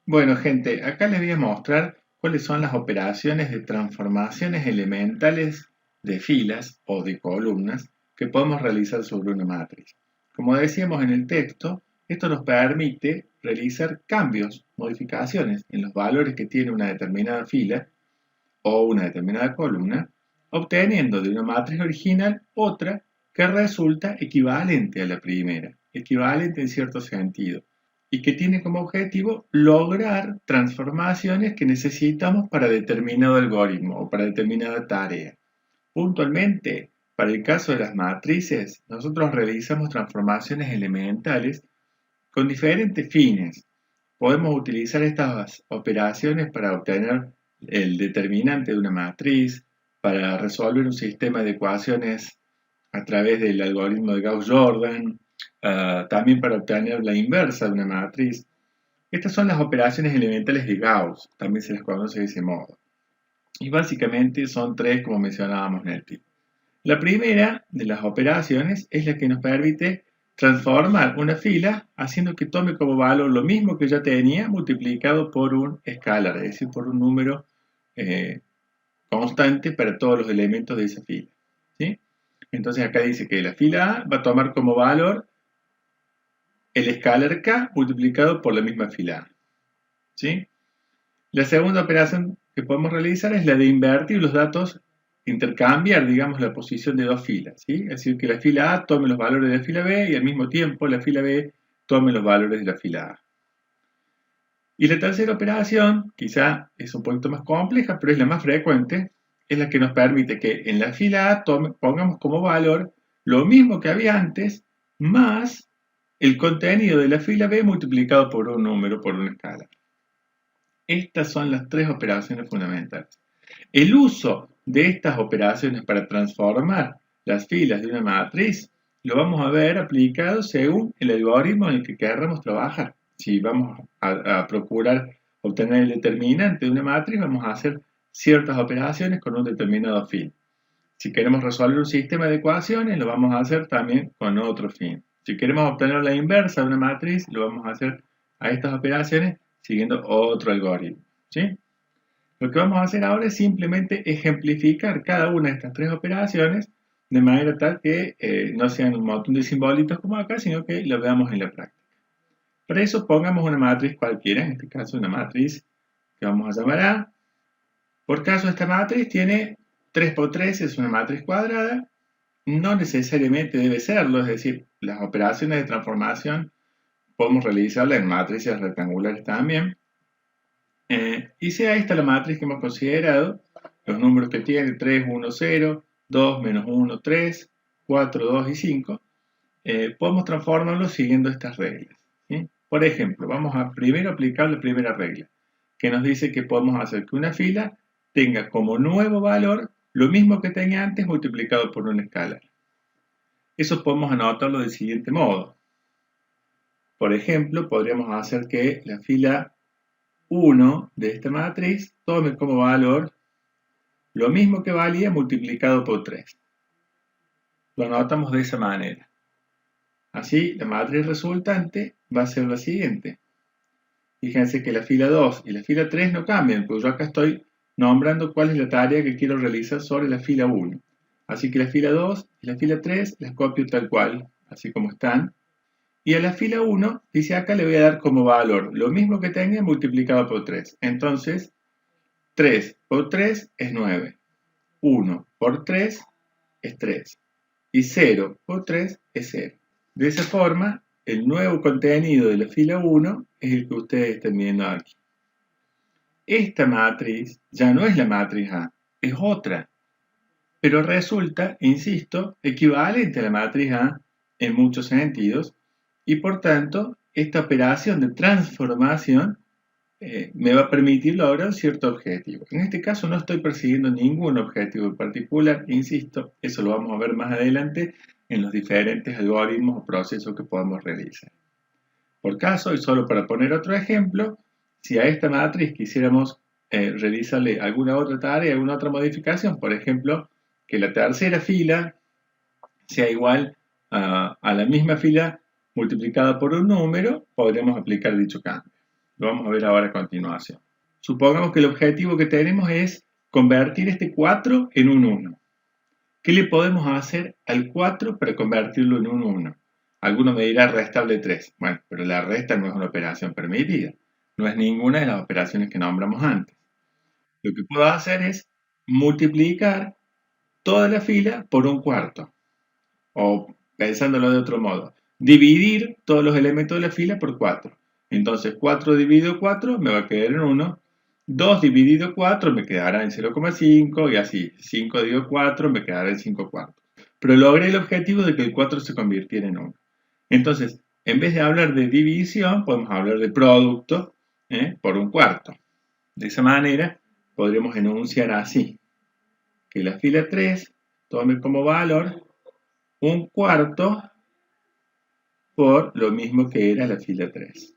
Bueno, gente, acá les voy a mostrar cuáles son las operaciones de transformaciones elementales de filas o de columnas que podemos realizar sobre una matriz. Como decíamos en el texto, esto nos permite realizar cambios, modificaciones en los valores que tiene una determinada fila o una determinada columna, obteniendo de una matriz original otra que resulta equivalente a la primera, equivalente en cierto sentido, y que tiene como objetivo lograr transformaciones que necesitamos para determinado algoritmo o para determinada tarea. Puntualmente, para el caso de las matrices, nosotros realizamos transformaciones elementales con diferentes fines. Podemos utilizar estas operaciones para obtener el determinante de una matriz, para resolver un sistema de ecuaciones a través del algoritmo de Gauss-Jordan, también para obtener la inversa de una matriz. Estas son las operaciones elementales de Gauss, también se las conoce de ese modo. Y básicamente son tres, como mencionábamos en el título. La primera de las operaciones es la que nos permite transformar una fila haciendo que tome como valor lo mismo que ya tenía multiplicado por un escalar, es decir, por un número eh, constante para todos los elementos de esa fila. ¿Sí? Entonces acá dice que la fila A va a tomar como valor el escalar K multiplicado por la misma fila A. ¿Sí? La segunda operación que podemos realizar es la de invertir los datos, intercambiar, digamos, la posición de dos filas. ¿Sí? Es decir, que la fila A tome los valores de la fila B y al mismo tiempo la fila B tome los valores de la fila A. Y la tercera operación, quizá es un poquito más compleja, pero es la más frecuente, es la que nos permite que en la fila A pongamos como valor lo mismo que había antes, más el contenido de la fila B multiplicado por un número, por una escala. Estas son las tres operaciones fundamentales. El uso de estas operaciones para transformar las filas de una matriz lo vamos a ver aplicado según el algoritmo en el que queramos trabajar. Si vamos a procurar obtener el determinante de una matriz, vamos a hacer ciertas operaciones con un determinado fin. Si queremos resolver un sistema de ecuaciones, lo vamos a hacer también con otro fin. Si queremos obtener la inversa de una matriz, lo vamos a hacer a estas operaciones siguiendo otro algoritmo. ¿Sí? Lo que vamos a hacer ahora es simplemente ejemplificar cada una de estas tres operaciones de manera tal que no sean un montón de simbolitos como acá, sino que lo veamos en la práctica. Para eso pongamos una matriz cualquiera, en este caso una matriz que vamos a llamar A. Por caso esta matriz tiene 3 por 3, es una matriz cuadrada, no necesariamente debe serlo, es decir, las operaciones de transformación podemos realizarlas en matrices rectangulares también. Y sea esta la matriz que hemos considerado, los números que tiene 3, 1, 0, 2, menos 1, 3, 4, 2 y 5, podemos transformarlos siguiendo estas reglas. ¿Sí? Por ejemplo, vamos a primero aplicar la primera regla, que nos dice que podemos hacer que una fila tenga como nuevo valor lo mismo que tenía antes multiplicado por una escalar. Eso podemos anotarlo del siguiente modo. Por ejemplo, podríamos hacer que la fila 1 de esta matriz tome como valor lo mismo que valía multiplicado por 3. Lo anotamos de esa manera. Así, la matriz resultante va a ser la siguiente. Fíjense que la fila 2 y la fila 3 no cambian, porque yo acá estoy nombrando cuál es la tarea que quiero realizar sobre la fila 1. Así que la fila 2 y la fila 3 las copio tal cual, así como están. Y a la fila 1, dice acá, le voy a dar como valor lo mismo que tenga multiplicado por 3. Entonces, 3 por 3 es 9. 1 por 3 es 3. Y 0 por 3 es 0. De esa forma, el nuevo contenido de la fila 1 es el que ustedes están viendo aquí. Esta matriz ya no es la matriz A, es otra. Pero resulta, insisto, equivalente a la matriz A en muchos sentidos. Y por tanto, esta operación de transformación me va a permitir lograr cierto objetivo. En este caso no estoy persiguiendo ningún objetivo en particular, insisto, eso lo vamos a ver más adelante en los diferentes algoritmos o procesos que podemos realizar. Por caso, y solo para poner otro ejemplo, si a esta matriz quisiéramos realizarle alguna otra tarea, alguna otra modificación, por ejemplo, que la tercera fila sea igual a la misma fila multiplicada por un número, podremos aplicar dicho cambio. Lo vamos a ver ahora a continuación. Supongamos que el objetivo que tenemos es convertir este 4 en un 1. ¿Qué le podemos hacer al 4 para convertirlo en un 1? Alguno me dirá restarle 3. Bueno, pero la resta no es una operación permitida. No es ninguna de las operaciones que nombramos antes. Lo que puedo hacer es multiplicar toda la fila por un cuarto. O pensándolo de otro modo, dividir todos los elementos de la fila por 4. Entonces 4 dividido 4 me va a quedar en 1. 2 dividido 4 me quedará en 0,5 y así. 5 dividido 4 me quedará en 5 cuartos. Pero logré el objetivo de que el 4 se convirtiera en 1. Entonces, en vez de hablar de división, podemos hablar de producto por un cuarto. De esa manera, podríamos enunciar así, que la fila 3 tome como valor un cuarto por lo mismo que era la fila 3.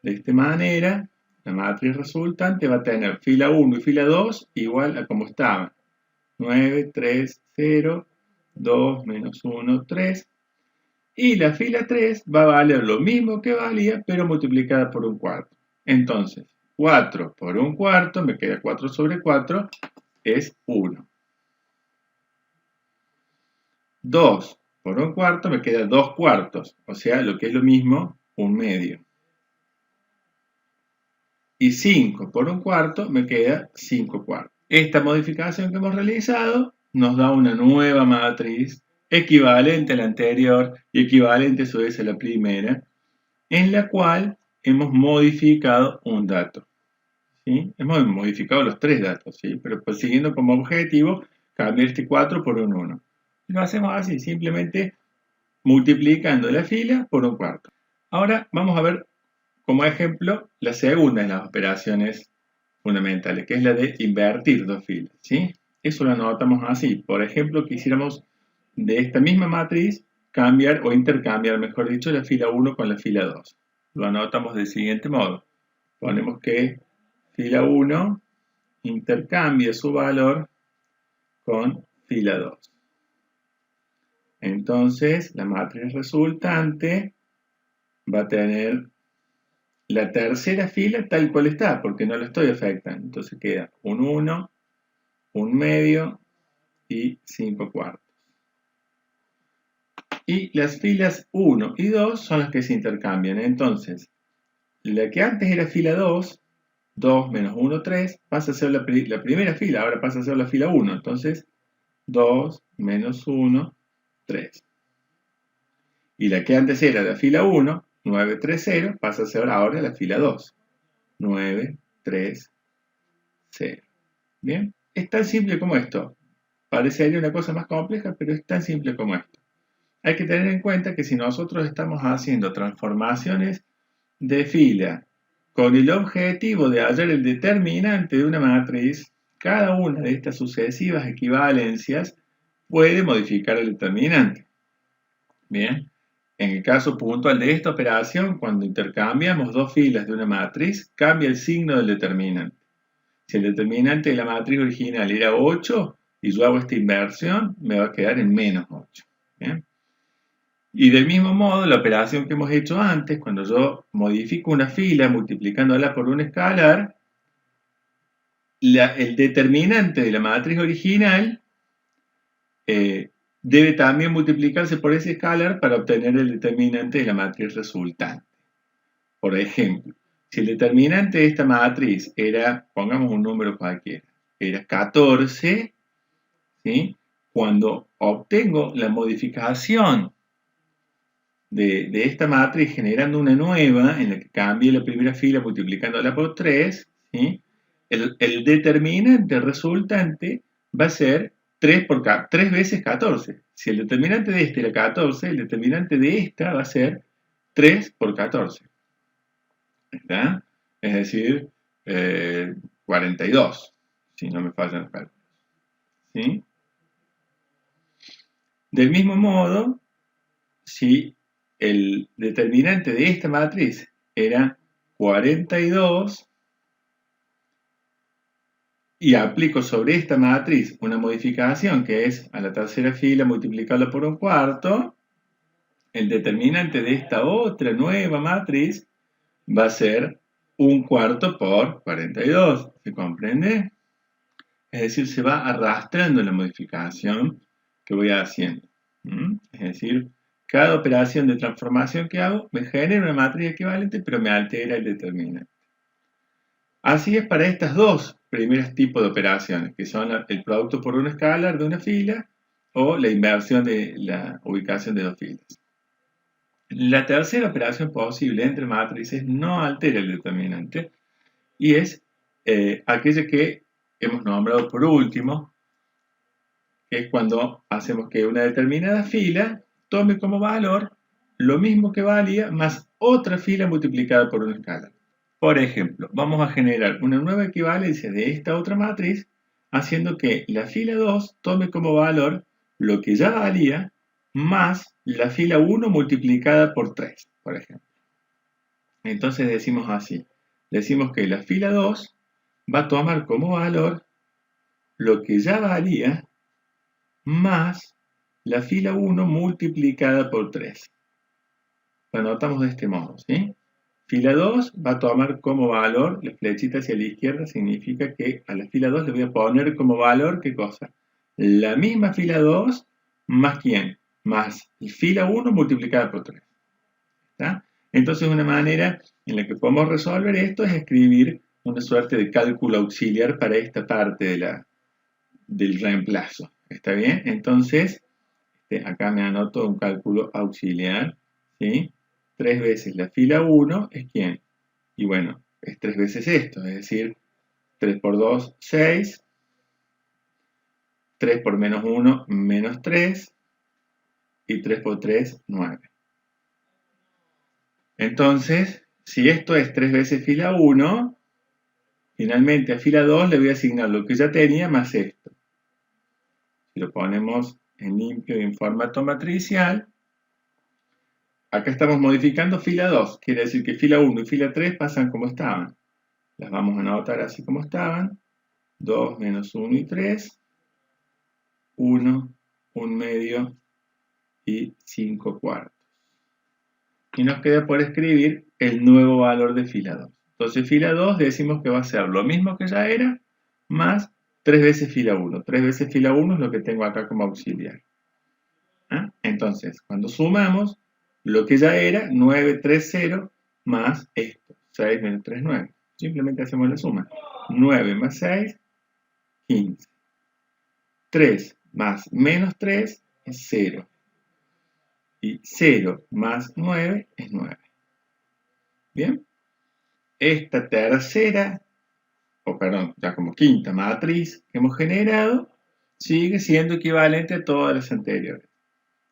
De esta manera, la matriz resultante va a tener fila 1 y fila 2 igual a como estaban. 9, 3, 0, 2, menos 1, 3. Y la fila 3 va a valer lo mismo que valía, pero multiplicada por un cuarto. Entonces, 4 por un cuarto, me queda 4 sobre 4, es 1. 2 por un cuarto me queda 2 cuartos, o sea, lo que es lo mismo, un medio. Y 5 por un cuarto me queda 5 cuartos. Esta modificación que hemos realizado nos da una nueva matriz equivalente a la anterior y equivalente a su vez a la primera, en la cual hemos modificado un dato. ¿Sí? Hemos modificado los 3 datos, ¿sí? Pero persiguiendo como objetivo cambiar este 4 por un 1. Lo hacemos así, simplemente multiplicando la fila por un cuarto. Ahora vamos a ver como ejemplo la segunda de las operaciones fundamentales, que es la de invertir dos filas, ¿sí? Eso lo anotamos así. Por ejemplo, quisiéramos de esta misma matriz cambiar o intercambiar, mejor dicho, la fila 1 con la fila 2. Lo anotamos del siguiente modo. Ponemos que fila 1 intercambia su valor con fila 2. Entonces, la matriz resultante va a tener la tercera fila tal cual está, porque no la estoy afectando. Entonces queda un 1, un medio y 5 cuartos. Y las filas 1 y 2 son las que se intercambian. Entonces, la que antes era fila 2, 2 menos 1, 3, pasa a ser la primera fila, ahora pasa a ser la fila 1. Entonces, 2 menos 1, 3. Y la que antes era la fila 1, 9, 3, 0, pasa a ser ahora la fila 2. 9, 3, 0. ¿Bien? Es tan simple como esto. Parecería una cosa más compleja, pero es tan simple como esto. Hay que tener en cuenta que si nosotros estamos haciendo transformaciones de fila con el objetivo de hallar el determinante de una matriz, cada una de estas sucesivas equivalencias puede modificar el determinante. Bien, en el caso puntual de esta operación, cuando intercambiamos dos filas de una matriz, cambia el signo del determinante. Si el determinante de la matriz original era 8 y yo hago esta inversión, me va a quedar en menos 8. ¿Bien? Y del mismo modo, la operación que hemos hecho antes, cuando yo modifico una fila multiplicándola por un escalar, el determinante de la matriz original debe también multiplicarse por ese escalar para obtener el determinante de la matriz resultante. Por ejemplo, si el determinante de esta matriz era, pongamos un número cualquiera, era 14, ¿sí? Cuando obtengo la modificación de esta matriz generando una nueva en la que cambie la primera fila multiplicándola por 3, ¿sí? El determinante resultante va a ser 3 veces 14. Si el determinante de este era 14, el determinante de esta va a ser 3 por 14. ¿Está? Es decir, 42, si no me fallan los cálculos. ¿Sí? Del mismo modo, si el determinante de esta matriz era 42 y aplico sobre esta matriz una modificación que es a la tercera fila multiplicarla por un cuarto, el determinante de esta otra nueva matriz va a ser 1 cuarto por 42, ¿se comprende? Es decir, se va arrastrando la modificación que voy haciendo. Es decir, cada operación de transformación que hago me genera una matriz equivalente, pero me altera el determinante. Así es para estas dos primeros tipos de operaciones, que son el producto por un escalar de una fila o la inversión de la ubicación de dos filas. La tercera operación posible entre matrices no altera el determinante y es aquella que hemos nombrado por último, que es cuando hacemos que una determinada fila tome como valor lo mismo que valía más otra fila multiplicada por un escalar. Por ejemplo, vamos a generar una nueva equivalencia de esta otra matriz haciendo que la fila 2 tome como valor lo que ya valía más la fila 1 multiplicada por 3, por ejemplo. Entonces decimos así, decimos que la fila 2 va a tomar como valor lo que ya valía más la fila 1 multiplicada por 3. Lo anotamos de este modo, ¿sí? Fila 2 va a tomar como valor, la flechita hacia la izquierda significa que a la fila 2 le voy a poner como valor, ¿qué cosa? La misma fila 2 más ¿quién? Más fila 1 multiplicada por 3. ¿Está? Entonces una manera en la que podemos resolver esto es escribir una suerte de cálculo auxiliar para esta parte del reemplazo. ¿Está bien? Entonces, acá me anoto un cálculo auxiliar, ¿sí? 3 veces la fila 1 es ¿quién? Y bueno, es 3 veces esto, es decir, 3 por 2, 6, 3 por menos 1, menos 3, y 3 por 3, 9. Entonces, si esto es 3 veces fila 1, finalmente a fila 2 le voy a asignar lo que ya tenía más esto. Si lo ponemos en limpio y en formato matricial, acá estamos modificando fila 2, quiere decir que fila 1 y fila 3 pasan como estaban. Las vamos a anotar así como estaban. 2 menos 1 y 3, 1, 1 medio y 5 cuartos. Y nos queda por escribir el nuevo valor de fila 2. Entonces fila 2 decimos que va a ser lo mismo que ya era, más 3 veces fila 1. 3 veces fila 1 es lo que tengo acá como auxiliar. Entonces, cuando sumamos, lo que ya era 930 más esto, 6 menos 3, 9. Simplemente hacemos la suma. 9 más 6, 15. 3 más menos 3 es 0. Y 0 más 9 es 9. ¿Bien? Esta tercera, ya como quinta matriz que hemos generado, sigue siendo equivalente a todas las anteriores.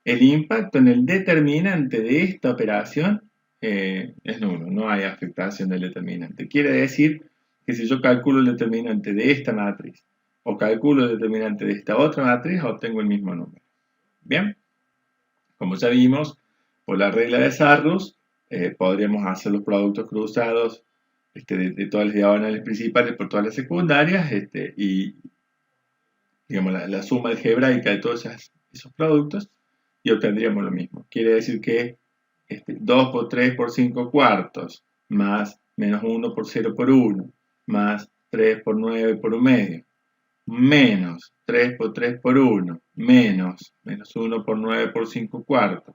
El impacto en el determinante de esta operación es nulo, no hay afectación del determinante. Quiere decir que si yo calculo el determinante de esta matriz o calculo el determinante de esta otra matriz, obtengo el mismo número. Bien, como ya vimos, por la regla de Sarrus, podríamos hacer los productos cruzados de todas las diagonales principales por todas las secundarias y digamos, la suma algebraica de todos esos productos y obtendríamos lo mismo. Quiere decir que 2 por 3 por 5 cuartos más menos 1 por 0 por 1 más 3 por 9 por 1 medio menos 3 por 3 por 1 menos 1 por 9 por 5 cuartos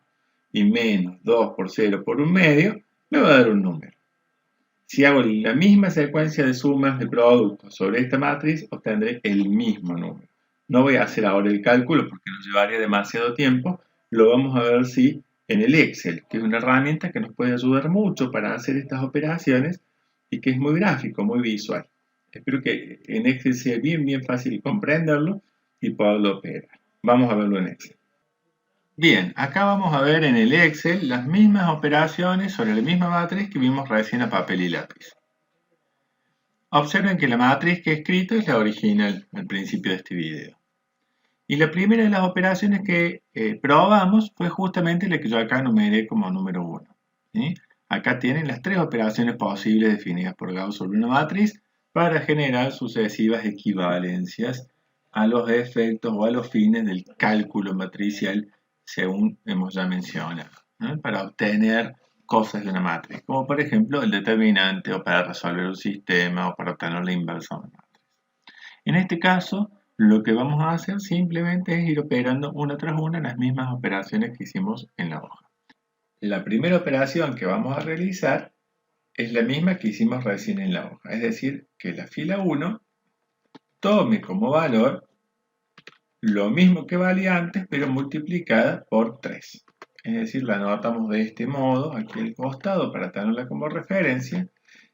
y menos 2 por 0 por 1 medio me va a dar un número. Si hago la misma secuencia de sumas de productos sobre esta matriz, obtendré el mismo número. No voy a hacer ahora el cálculo porque nos llevaría demasiado tiempo. Lo vamos a ver en el Excel, que es una herramienta que nos puede ayudar mucho para hacer estas operaciones y que es muy gráfico, muy visual. Espero que en Excel sea bien fácil comprenderlo y poderlo operar. Vamos a verlo en Excel. Bien, acá vamos a ver en el Excel las mismas operaciones sobre la misma matriz que vimos recién a papel y lápiz. Observen que la matriz que he escrito es la original al principio de este video. Y la primera de las operaciones que probamos fue justamente la que yo acá numeré como número 1. ¿Sí? Acá tienen las 3 operaciones posibles definidas por Gauss sobre una matriz para generar sucesivas equivalencias a los efectos o a los fines del cálculo matricial según hemos ya mencionado, para obtener cosas de una matriz, como por ejemplo el determinante o para resolver un sistema o para obtener la inversa de una matriz. En este caso, lo que vamos a hacer simplemente es ir operando una tras una las mismas operaciones que hicimos en la hoja. La primera operación que vamos a realizar es la misma que hicimos recién en la hoja, es decir, que la fila 1 tome como valor lo mismo que valía antes, pero multiplicada por 3. Es decir, la anotamos de este modo aquí al costado para tenerla como referencia.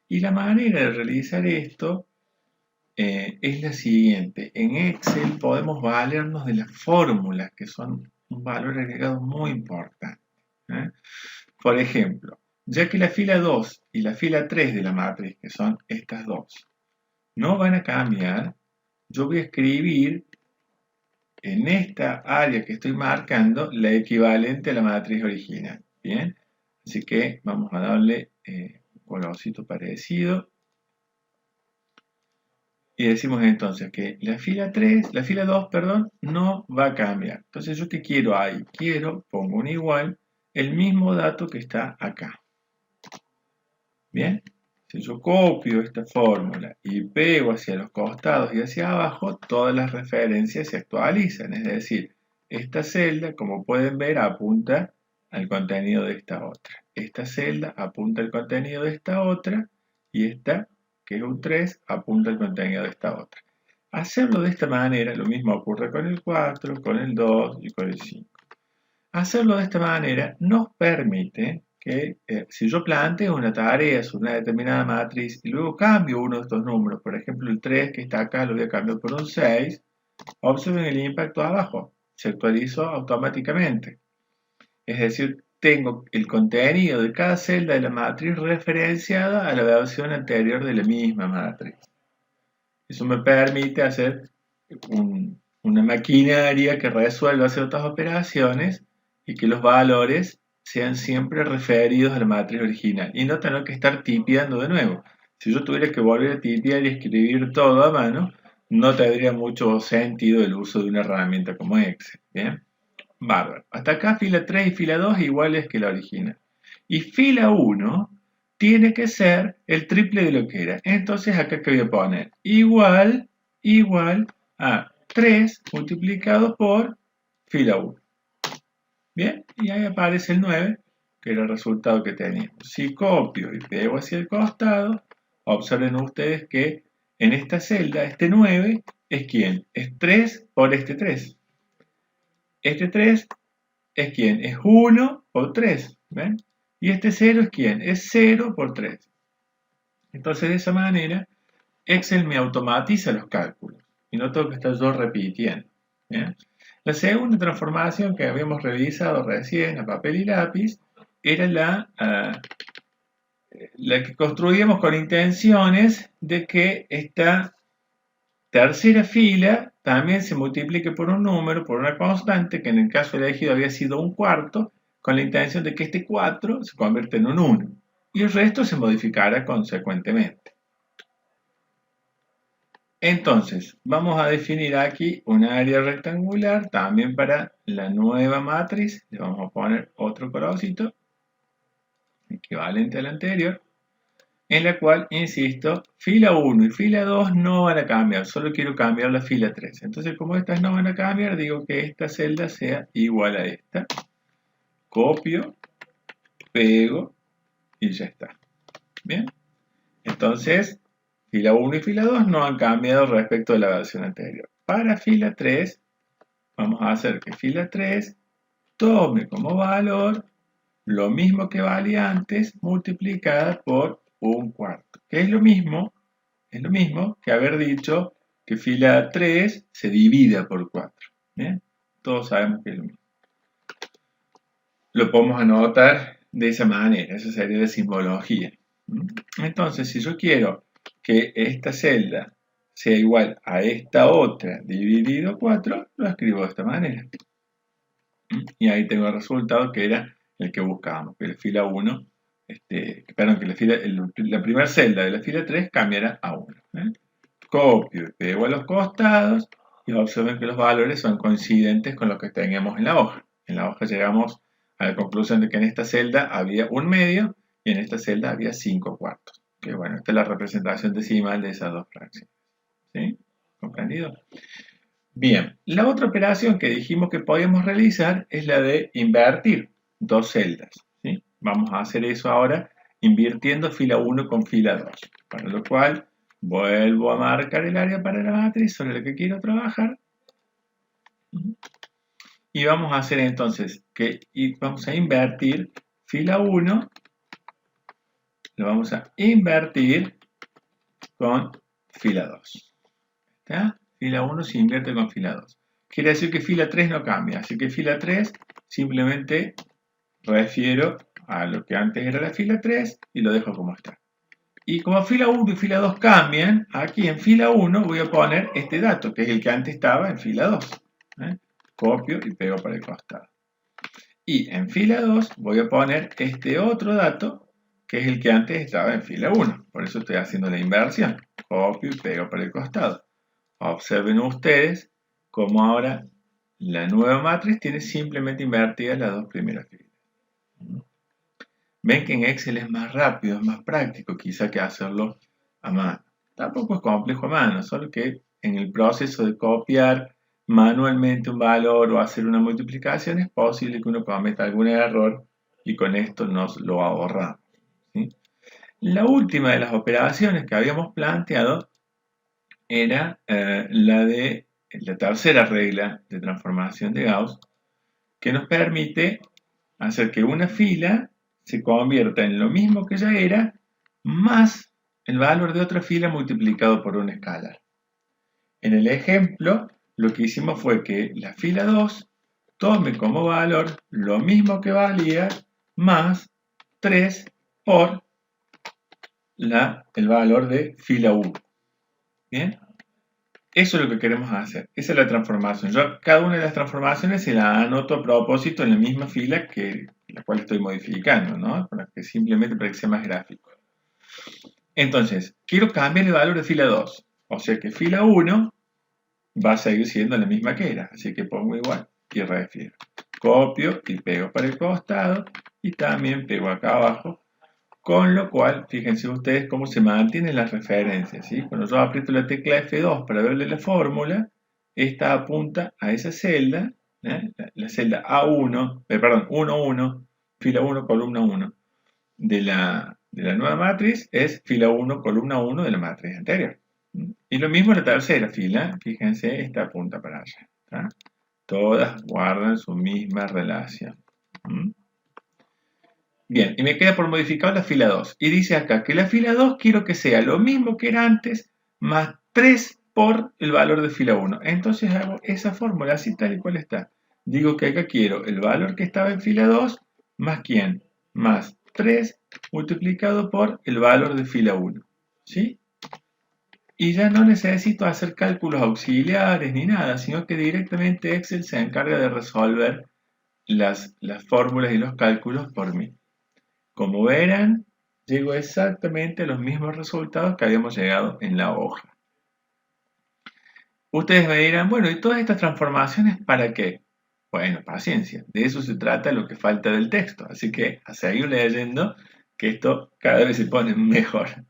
Y la manera de realizar esto es la siguiente. En Excel podemos valernos de las fórmulas, que son un valor agregado muy importante. Por ejemplo, ya que la fila 2 y la fila 3 de la matriz, que son estas dos, no van a cambiar, yo voy a escribir en esta área que estoy marcando la equivalente a la matriz original. Bien, así que vamos a darle un colorcito parecido. Y decimos entonces que la fila 2, perdón, no va a cambiar. Entonces, ¿yo qué quiero ahí? Pongo un igual, el mismo dato que está acá. Bien, si yo copio esta fórmula y pego hacia los costados y hacia abajo, todas las referencias se actualizan. Es decir, esta celda, como pueden ver, apunta al contenido de esta otra. Esta celda apunta al contenido de esta otra y esta, que es un 3, apunta al contenido de esta otra. Hacerlo de esta manera, lo mismo ocurre con el 4, con el 2 y con el 5. Hacerlo de esta manera nos permite que si yo planteo una tarea sobre una determinada matriz y luego cambio uno de estos números, por ejemplo el 3 que está acá lo voy a cambiar por un 6, observen el impacto abajo, se actualizó automáticamente. Es decir, tengo el contenido de cada celda de la matriz referenciada a la versión anterior de la misma matriz. Eso me permite hacer una maquinaria que resuelva ciertas operaciones y que los valores sean siempre referidos a la matriz original y no tener que estar tipeando de nuevo. Si yo tuviera que volver a tipear y escribir todo a mano, no tendría mucho sentido el uso de una herramienta como Excel. ¿Bien? Bárbaro. Hasta acá fila 3 y fila 2 iguales que la original. Y fila 1 tiene que ser el triple de lo que era. Entonces acá que voy a poner igual a 3 multiplicado por fila 1. Bien, y ahí aparece el 9, que era el resultado que teníamos. Si copio y pego hacia el costado, observen ustedes que en esta celda este 9 es ¿quién? Es 3 por este 3. Este 3 es ¿quién? Es 1 por 3. ¿Ven? Y este 0 es ¿quién? Es 0 por 3. Entonces de esa manera Excel me automatiza los cálculos y no tengo que estar yo repitiendo. ¿Bien? La segunda transformación que habíamos revisado recién a papel y lápiz era la que construíamos con intenciones de que esta tercera fila también se multiplique por un número, por una constante, que en el caso elegido había sido un cuarto, con la intención de que este 4 se convierta en un 1 y el resto se modificara consecuentemente. Entonces, vamos a definir aquí un área rectangular también para la nueva matriz. Le vamos a poner otro colorcito equivalente al anterior, en la cual, insisto, fila 1 y fila 2 no van a cambiar, solo quiero cambiar la fila 3. Entonces, como estas no van a cambiar, digo que esta celda sea igual a esta. Copio, pego y ya está. Bien, entonces fila 1 y fila 2 no han cambiado respecto de la versión anterior. Para fila 3, vamos a hacer que fila 3 tome como valor lo mismo que valía antes multiplicada por un cuarto. Que es lo mismo que haber dicho que fila 3 se divida por 4. ¿Bien? Todos sabemos que es lo mismo. Lo podemos anotar de esa manera, esa sería la simbología. Entonces, si yo quiero que esta celda sea igual a esta otra dividido 4, lo escribo de esta manera. Y ahí tengo el resultado que era el que buscábamos, que la fila 1, que la primera celda de la fila 3 cambiará a 1. Copio y pego a los costados y observen que los valores son coincidentes con los que teníamos en la hoja. En la hoja llegamos a la conclusión de que en esta celda había 1/2 y en esta celda había 5/4. Que bueno, esta es la representación decimal de esas dos fracciones. ¿Sí? ¿Comprendido? Bien, la otra operación que dijimos que podíamos realizar es la de invertir dos celdas. ¿Sí? Vamos a hacer eso ahora invirtiendo fila 1 con fila 2. Para lo cual vuelvo a marcar el área para la matriz sobre la que quiero trabajar. Y vamos a hacer entonces vamos a invertir fila 1, lo vamos a invertir con fila 2. ¿Está? Fila 1 se invierte con fila 2. Quiere decir que fila 3 no cambia, así que fila 3 simplemente refiero a lo que antes era la fila 3 y lo dejo como está. Y como fila 1 y fila 2 cambian, aquí en fila 1 voy a poner este dato, que es el que antes estaba en fila 2. Copio y pego para el costado. Y en fila 2 voy a poner este otro dato, que es el que antes estaba en fila 1. Por eso estoy haciendo la inversión. Copio y pego para el costado. Observen ustedes cómo ahora la nueva matriz tiene simplemente invertidas las dos primeras filas. Ven que en Excel es más rápido, es más práctico quizá que hacerlo a mano. Tampoco es complejo a mano, solo que en el proceso de copiar manualmente un valor o hacer una multiplicación es posible que uno cometa algún error y con esto nos lo ahorramos. ¿Sí? La última de las operaciones que habíamos planteado era la tercera regla de transformación de Gauss, que nos permite hacer que una fila se convierta en lo mismo que ya era, más el valor de otra fila multiplicado por un escalar. En el ejemplo, lo que hicimos fue que la fila 2 tome como valor lo mismo que valía más 3 por el valor de fila 1. ¿Bien? Eso es lo que queremos hacer. Esa es la transformación. Yo cada una de las transformaciones se la anoto a propósito en la misma fila que la cual estoy modificando, ¿no? Simplemente para que sea más gráfico. Entonces, quiero cambiar el valor de fila 2. O sea que fila 1 va a seguir siendo la misma que era. Así que pongo igual y refiero. Copio y pego para el costado y también pego acá abajo. Con lo cual, fíjense ustedes cómo se mantienen las referencias. ¿Sí? Cuando yo aprieto la tecla F2 para verle la fórmula, esta apunta a esa celda, la celda A1, 1, fila 1, columna 1 de la nueva matriz es fila 1, columna 1 de la matriz anterior. Y lo mismo la tercera fila, fíjense, esta apunta para allá. ¿Tá? Todas guardan su misma relación. Bien, y me queda por modificar la fila 2. Y dice acá que la fila 2 quiero que sea lo mismo que era antes, más 3 por el valor de fila 1. Entonces hago esa fórmula así tal y cual está. Digo que acá quiero el valor que estaba en fila 2, más ¿quién? Más 3 multiplicado por el valor de fila 1. ¿Sí? Y ya no necesito hacer cálculos auxiliares ni nada, sino que directamente Excel se encarga de resolver las fórmulas y los cálculos por mí. Como verán, llego exactamente a los mismos resultados que habíamos llegado en la hoja. Ustedes me dirán, bueno, ¿y todas estas transformaciones para qué? Bueno, paciencia, de eso se trata lo que falta del texto, así que a seguir leyendo que esto cada vez se pone mejor.